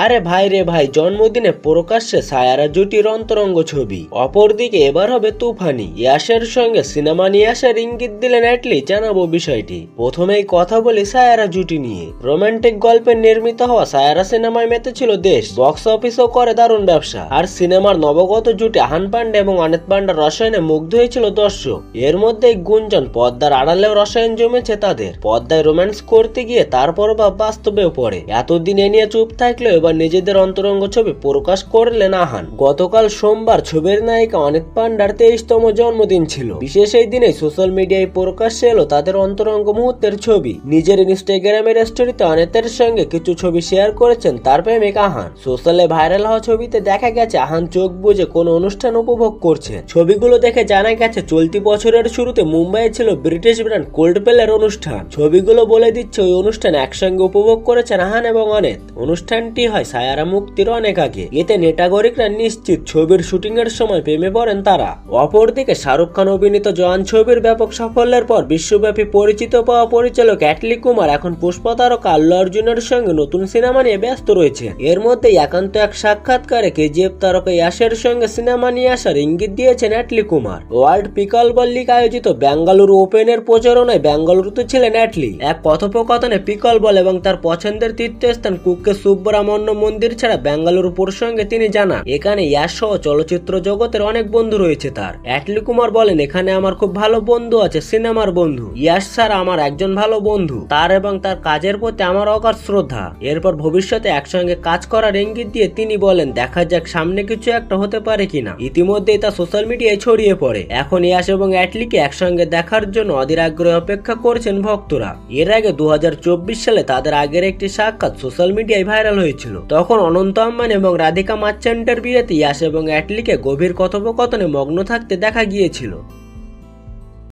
আরে ভাই রে ভাই, জন্মদিনে প্রকাশ্যে সায়ারা জুটির অন্তরঙ্গ ছবি। অপরদিকে এবার হবে তুফানি। ইয়াসের সঙ্গে সিনেমা নিয়ে আসার ইঙ্গিত দিলেন অ্যাটলি। জানাবো বিষয়টি। প্রথমেই কথা বলি সায়ারা জুটি নিয়ে। রোমান্টিক গল্পে নির্মিত হওয়া সায়ারা সিনেমায় মেতেছিল দেশ। বক্স অফিসও করে দারুণ ব্যবসা। আর সিনেমার নবগত জুটি আহান পান্ডে এবং অনিত পান্ডার রসায়নে মুগ্ধ হয়েছিল দর্শক। এর মধ্যেই গুঞ্জন পর্দার আড়ালেও রসায়ন জমেছে তাদের। পর্দায় রোম্যান্স করতে গিয়ে তারপর বা বাস্তবেও পড়ে। এতদিন এ নিয়ে চুপ থাকলেও এবার নিজেদের অন্তরঙ্গ ছবি প্রকাশ করলেন আহান। গতকাল সোমবার ছবির নায়িকা অনিত পান্ডার 23তম জন্মদিন ছিল। বিশেষ এই দিনে সোশ্যাল মিডিয়ায় প্রকাশ্যে এলো তাদের অন্তরঙ্গ মুহূর্তের ছবি। নিজের ইনস্টাগ্রামের স্টোরিতে অনিতের সঙ্গে কিছু ছবি শেয়ার করেছেন তার প্রেমিক আহান। সোশ্যালে ভাইরাল হওয়া ছবিতে দেখা গেছে আহান চোখ বুজে কোনো অনুষ্ঠান উপভোগ করছে। ছবিগুলো দেখে জানা গেছে চলতি বছরের শুরুতে মুম্বাইয়ে ছিল ব্রিটিশ ব্র্যান্ড কোল্ডপ্লের অনুষ্ঠান। ছবিগুলো বলে দিচ্ছে ওই অনুষ্ঠান একসঙ্গে উপভোগ করেছেন আহান এবং অনিত। অনুষ্ঠানটি হয় সায়ারা মুক্তির অনেক আগে। এতে নেটাগরিকরা নিশ্চিত ছবির শুটিং এর সময় প্রেমে পড়েন তারা। অপরদিকে শাহরুখ খান অভিনীত জওয়ান ছবির ব্যাপক সাফল্যের পর বিশ্বব্যাপী পরিচিত পাওয়া পরিচালক অ্যাটলি কুমার এখন পুষ্পা তারকা আল্লু অর্জুনের সঙ্গে নতুন সিনেমা নিয়ে ব্যস্ত রয়েছে। এর মধ্যে একান্ত এক সাক্ষাৎকারে কেজিএফ তারকা ইয়াসের সঙ্গে সিনেমা নিয়ে আসার ইঙ্গিত দিয়েছেন অ্যাটলি কুমার। ওয়ার্ল্ড পিকল বল লিগ আয়োজিত বেঙ্গালুরু ওপেনের প্রচারণায় বেঙ্গালুরুতে ছিলেন অ্যাটলি। এক কথোপকথনে পিকল বল এবং তার পছন্দের তীর্থস্থান কুক্কে সুব্রমণ্য মন্দির ছাড়া বেঙ্গালুরু প্রসঙ্গে তিনি জানান, এখানে ইয়াস সহ চলচ্চিত্র জগতের অনেক বন্ধু রয়েছে তার। অ্যাটলি কুমার বলেন, এখানে আমার খুব ভালো বন্ধু আছে, সিনেমার বন্ধু। ইয়াস স্যার আমার একজন ভালো বন্ধু, তার এবং তার কাজের প্রতি আমার অগাধ শ্রদ্ধা। এরপর ভবিষ্যতে একসঙ্গে কাজ করার ইঙ্গিত দিয়ে তিনি বলেন, দেখা যাক সামনে কিছু একটা হতে পারে কিনা। ইতিমধ্যেই তা সোশ্যাল মিডিয়ায় ছড়িয়ে পড়ে। এখন ইয়াস এবং অ্যাটলিকে একসঙ্গে দেখার জন্য অধীর আগ্রহে অপেক্ষা করছেন ভক্তরা। এর আগে 2024 সালে তাদের আগের একটি সাক্ষাৎ সোশ্যাল মিডিয়ায় ভাইরাল হয়েছিল। তখন অনন্ত আম্বানি এবং রাধিকা মার্চেন্টের বিয়েতে ইয়াস এবং অ্যাটলিকে গভীর কথোপকথনে মগ্ন থাকতে দেখা গিয়েছিল।